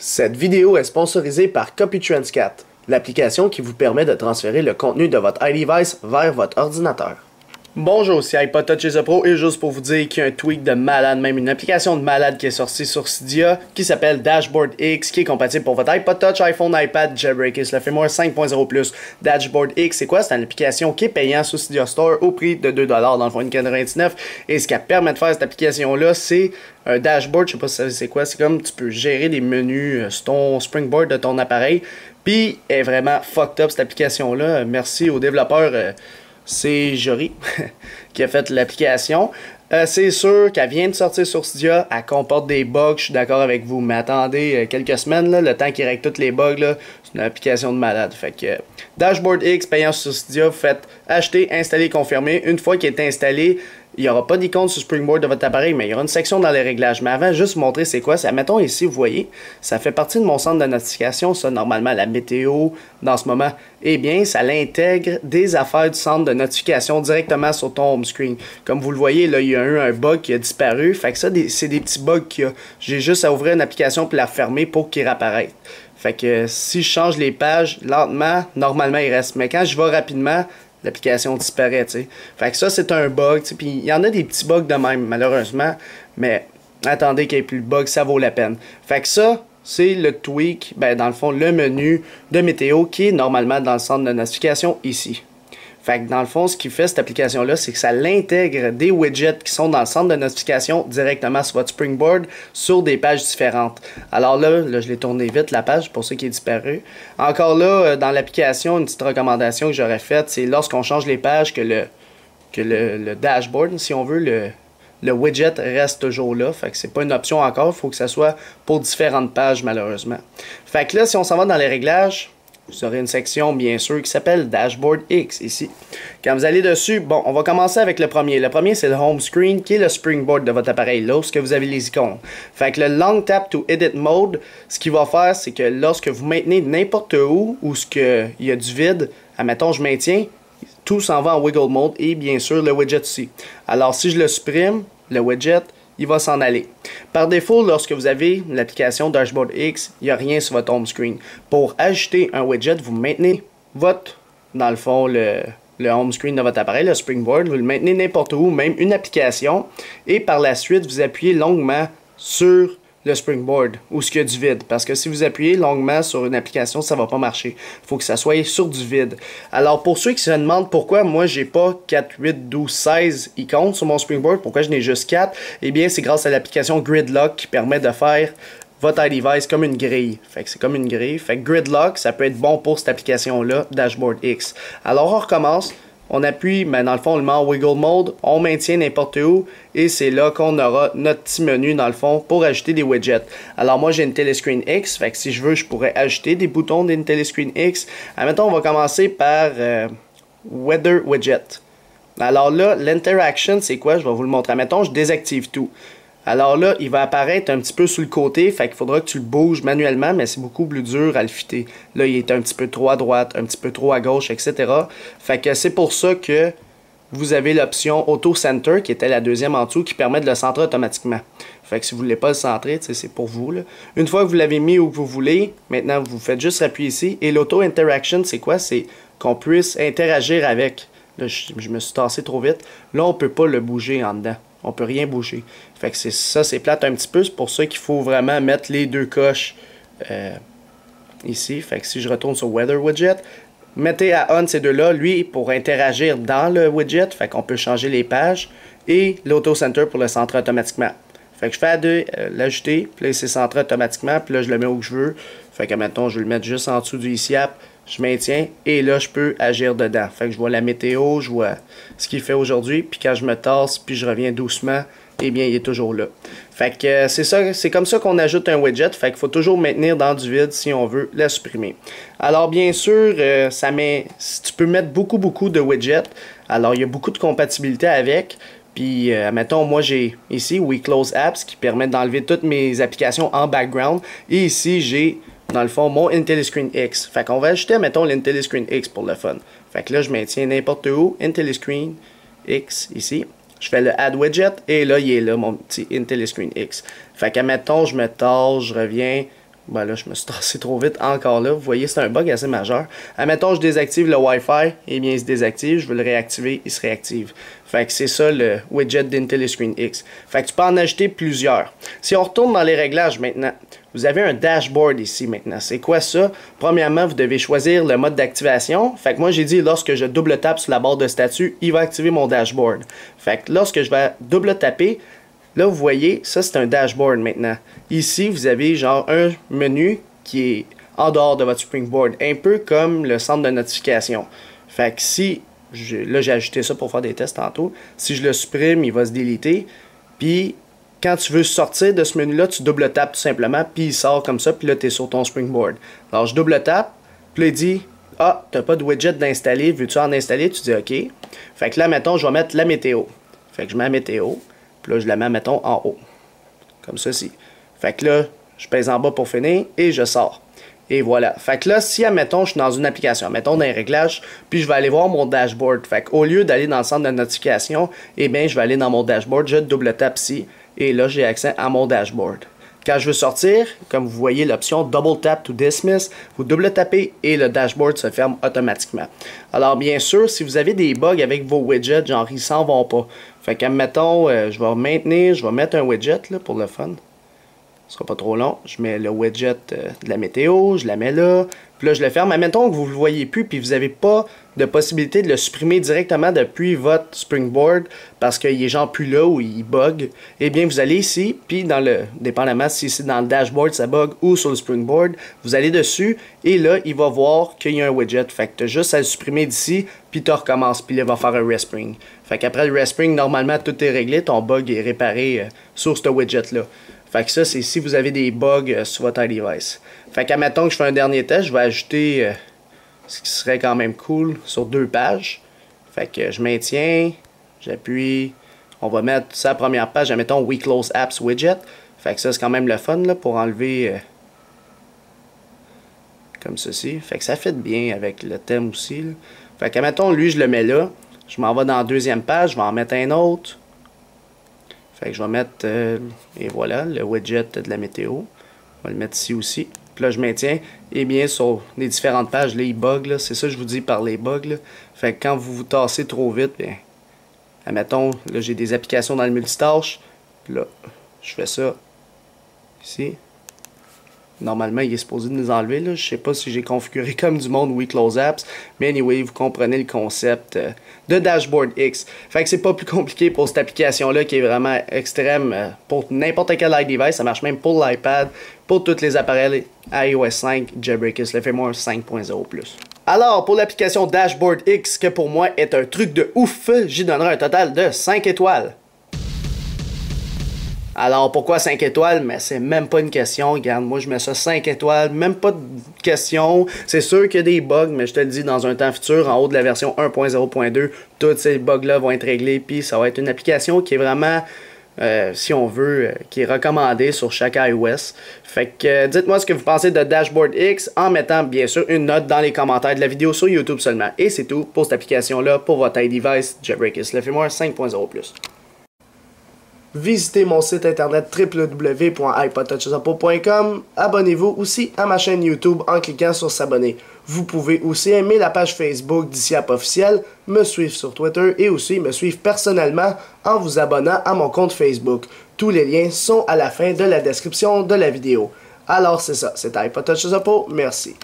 Cette vidéo est sponsorisée par CopyTransCat, l'application qui vous permet de transférer le contenu de votre iDevice vers votre ordinateur. Bonjour, c'est iPodTouch The Pro et juste pour vous dire qu'il y a un tweak de malade, même une application de malade qui est sortie sur Cydia qui s'appelle Dashboard X qui est compatible pour votre iPod Touch, iPhone, iPad, Jailbreak et le firmware 5.0+. Dashboard X, c'est quoi? C'est une application qui est payante sur Cydia Store au prix de 2$ dans le fond, 1,99$. Et ce qu'elle permet de faire cette application-là, c'est un dashboard, je sais pas si c'est quoi, c'est comme tu peux gérer les menus sur ton Springboard de ton appareil. Puis, elle est vraiment fucked up cette application-là. Merci aux développeurs. C'est Jory qui a fait l'application. C'est sûr qu'elle vient de sortir sur Cydia, elle comporte des bugs, je suis d'accord avec vous, mais attendez quelques semaines, là, le temps qu'il règle tous les bugs, c'est une application de malade. Fait que Dashboard X payant sur Cydia, vous faites acheter, installer, confirmer. Une fois qu'il est installé, il n'y aura pas d'icône sur Springboard de votre appareil, mais il y aura une section dans les réglages. Mais avant, juste vous montrer c'est quoi. Mettons ici, vous voyez, ça fait partie de mon centre de notification, ça, normalement, la météo, dans ce moment. Eh bien, ça l'intègre des affaires du centre de notification directement sur ton home screen. Comme vous le voyez, là, il y a eu un bug qui a disparu. Fait que ça, c'est des petits bugs qu'il y a. J'ai juste à ouvrir une application puis la refermer pour qu'il réapparaisse. Fait que si je change les pages lentement, normalement, il reste. Mais quand je vais rapidement, l'application disparaît, tu sais. Fait que ça, c'est un bug, tu sais. Puis il y en a des petits bugs de même, malheureusement. Mais attendez qu'il n'y ait plus de bug, ça vaut la peine. Fait que ça, c'est le tweak, ben dans le fond, le menu de météo qui est normalement dans le centre de notification ici. Fait que dans le fond, ce qui fait cette application-là, c'est que ça l'intègre des widgets qui sont dans le centre de notification directement sur votre Springboard sur des pages différentes. Alors là je l'ai tourné vite, la page, pour ceux qui est disparu. Encore là, dans l'application, une petite recommandation que j'aurais faite, c'est lorsqu'on change les pages que le dashboard, si on veut, le widget reste toujours là. Fait que c'est pas une option encore, il faut que ça soit pour différentes pages, malheureusement. Fait que là, si on s'en va dans les réglages, vous aurez une section, bien sûr, qui s'appelle Dashboard X, ici. Quand vous allez dessus, bon, on va commencer avec le premier. Le premier, c'est le Home Screen, qui est le Springboard de votre appareil, là, où vous avez les icônes. Fait que le Long Tap to Edit Mode, ce qu'il va faire, c'est que lorsque vous maintenez n'importe où il y a du vide, admettons, je maintiens, tout s'en va en Wiggle Mode, et bien sûr, le widget aussi. Alors, si je le supprime, le widget, il va s'en aller. Par défaut, lorsque vous avez l'application Dashboard X, il n'y a rien sur votre home screen. Pour ajouter un widget, vous maintenez dans le fond, le home screen de votre appareil, le Springboard, vous le maintenez n'importe où, même une application, et par la suite, vous appuyez longuement sur le Springboard, ou ce qu'il y a du vide. Parce que si vous appuyez longuement sur une application, ça ne va pas marcher. Il faut que ça soit sur du vide. Alors, pour ceux qui se demandent pourquoi moi, j'ai pas 4, 8, 12, 16 icônes sur mon Springboard, pourquoi je n'ai juste 4, eh bien, c'est grâce à l'application Gridlock qui permet de faire votre iDevice comme une grille. Fait que c'est comme une grille. Fait que Gridlock, ça peut être bon pour cette application-là, Dashboard X. Alors, on recommence. On appuie, mais dans le fond, on le met en Wiggle Mode, on maintient n'importe où, et c'est là qu'on aura notre petit menu, dans le fond, pour ajouter des widgets. Alors moi, j'ai une Telescreen X, fait que si je veux, je pourrais ajouter des boutons d'une Telescreen X. Admettons, on va commencer par Weather Widget. Alors là, l'interaction, c'est quoi? Je vais vous le montrer. Admettons, je désactive tout. Alors là, il va apparaître un petit peu sur le côté, fait qu'il faudra que tu le bouges manuellement, mais c'est beaucoup plus dur à le fitter. Là, il est un petit peu trop à droite, un petit peu trop à gauche, etc. Fait que c'est pour ça que vous avez l'option Auto Center, qui était la deuxième en dessous, qui permet de le centrer automatiquement. Fait que si vous ne voulez pas le centrer, c'est pour vous, là. Une fois que vous l'avez mis où vous voulez, maintenant, vous faites juste appuyer ici. Et l'Auto Interaction, c'est quoi? C'est qu'on puisse interagir avec. Là, je me suis tassé trop vite. Là, on ne peut pas le bouger en dedans. On peut rien bouger. Fait que c'est plate un petit peu. C'est pour ça qu'il faut vraiment mettre les deux coches ici. Fait que si je retourne sur Weather Widget, mettez à on ces deux-là. Lui, pour interagir dans le widget, fait qu'on peut changer les pages. Et l'Auto Center pour le centrer automatiquement. Fait que je fais l'ajouter. Puis là, c'est centré automatiquement. Puis là, je le mets où je veux. Fait que maintenant, je vais le mettre juste en dessous du ICAP. Je maintiens et là je peux agir dedans. Fait que je vois la météo, je vois ce qu'il fait aujourd'hui, puis quand je me tasse puis je reviens doucement, eh bien il est toujours là. Fait que c'est comme ça qu'on ajoute un widget. Fait qu'il faut toujours maintenir dans du vide si on veut la supprimer. Alors bien sûr, tu peux mettre beaucoup de widgets. Alors il y a beaucoup de compatibilité avec. Puis, mettons, moi j'ai ici We Close Apps qui permet d'enlever toutes mes applications en background. Et ici j'ai dans le fond, mon IntelliScreen X. Fait qu'on va ajouter, mettons, l'IntelliScreen X pour le fun. Fait que là, je maintiens n'importe où, IntelliScreen X, ici. Je fais le Add Widget, et là, il est là, mon petit IntelliScreen X. Fait que, mettons, je me tasse, je reviens, Ben là, je me suis tassé trop vite encore là. Vous voyez, c'est un bug assez majeur. Admettons, je désactive le Wi-Fi, eh bien, il se désactive. Je veux le réactiver, il se réactive. Fait que c'est ça le widget d'IntelliScreen X. Fait que tu peux en ajouter plusieurs. Si on retourne dans les réglages maintenant, vous avez un dashboard ici maintenant. C'est quoi ça? Premièrement, vous devez choisir le mode d'activation. Fait que moi, j'ai dit lorsque je double tape sur la barre de statut, il va activer mon dashboard. Fait que lorsque je vais double taper, là, vous voyez, ça, c'est un dashboard maintenant. Ici, vous avez genre un menu qui est en dehors de votre Springboard, un peu comme le centre de notification. Fait que si, là, j'ai ajouté ça pour faire des tests tantôt, si je le supprime, il va se déliter. Puis, quand tu veux sortir de ce menu-là, tu double tapes tout simplement, puis il sort comme ça, puis là, tu es sur ton Springboard. Alors, je double tape, puis là, il dit, ah, t'as pas de widget d'installer, veux-tu en installer? Tu dis, OK. Fait que là, mettons, je vais mettre la météo. Fait que je mets la météo. Puis là, je la mets, mettons, en haut. Comme ceci. Fait que là, je pèse en bas pour finir et je sors. Et voilà. Fait que là, si, admettons, je suis dans une application, mettons dans les réglages, puis je vais aller voir mon dashboard. Fait qu'au lieu d'aller dans le centre de notification, eh bien, je vais aller dans mon dashboard, je double tape ici, et là, j'ai accès à mon dashboard. Quand je veux sortir, comme vous voyez l'option Double Tap to Dismiss, vous double tapez et le dashboard se ferme automatiquement. Alors bien sûr, si vous avez des bugs avec vos widgets, genre ils s'en vont pas. Fait qu'admettons, je vais mettre un widget là, pour le fun. Ce sera pas trop long. Je mets le widget de la météo, je la mets là. Puis là, je le ferme. Admettons que vous ne le voyez plus puis vous n'avez pas de possibilité de le supprimer directement depuis votre Springboard parce qu'il est genre plus là ou il bug. Eh bien, vous allez ici, puis dans le, dépendamment si c'est dans le dashboard ça bug ou sur le Springboard, vous allez dessus et là, il va voir qu'il y a un widget. Fait que tu as juste à le supprimer d'ici, puis tu recommences. Puis là, il va faire un respring. Fait qu'après le respring, normalement, tout est réglé. Ton bug est réparé sur ce widget-là. Fait que ça, c'est si vous avez des bugs sur votre iDevice. Fait qu'admettons que je fais un dernier test, je vais ajouter ce qui serait quand même cool sur 2 pages. Fait que je maintiens, j'appuie, on va mettre sa première page, admettons We Close Apps Widget. Fait que ça, c'est quand même le fun là, pour enlever comme ceci. Fait que ça fit bien avec le thème aussi. Là. Fait qu'admettons, lui, je le mets là. Je m'en vais dans la 2e page, je vais en mettre un autre. Fait que je vais mettre, et voilà, le widget de la météo. On va le mettre ici aussi. Puis là, je maintiens. Et bien, sur les différentes pages, là, il bug. C'est ça que je vous dis par les bugs. Là. Fait que quand vous vous tassez trop vite, bien, admettons, là, j'ai des applications dans le multitâche. Puis là, je fais ça ici. Normalement, il est supposé de nous enlever. Là. Je sais pas si j'ai configuré comme du monde We Close Apps. Mais anyway, vous comprenez le concept de Dashboard X. Fait que c'est pas plus compliqué pour cette application-là qui est vraiment extrême pour n'importe quel iDevice. Ça marche même pour l'iPad, pour tous les appareils iOS 5, Jailbreakers, le firmware 5.0+. Alors, pour l'application Dashboard X, que pour moi est un truc de ouf, j'y donnerai un total de 5 étoiles. Alors, pourquoi 5 étoiles? Mais c'est même pas une question. Regarde, moi, je mets ça 5 étoiles. Même pas de question. C'est sûr qu'il y a des bugs, mais je te le dis, dans un temps futur, en haut de la version 1.0.2, tous ces bugs-là vont être réglés. Puis, ça va être une application qui est vraiment, si on veut, qui est recommandée sur chaque iOS. Fait que, dites-moi ce que vous pensez de Dashboard X en mettant, bien sûr, une note dans les commentaires de la vidéo sur YouTube seulement. Et c'est tout pour cette application-là, pour votre iDevice Jailbreakers, le firmware 5.0+. Visitez mon site internet www.ipodtouchsupport.com. Abonnez-vous aussi à ma chaîne YouTube en cliquant sur s'abonner. Vous pouvez aussi aimer la page Facebook d'Ici App Officiel, me suivre sur Twitter et aussi me suivre personnellement en vous abonnant à mon compte Facebook. Tous les liens sont à la fin de la description de la vidéo. Alors c'est ça, c'était iPodtouchsupport, merci.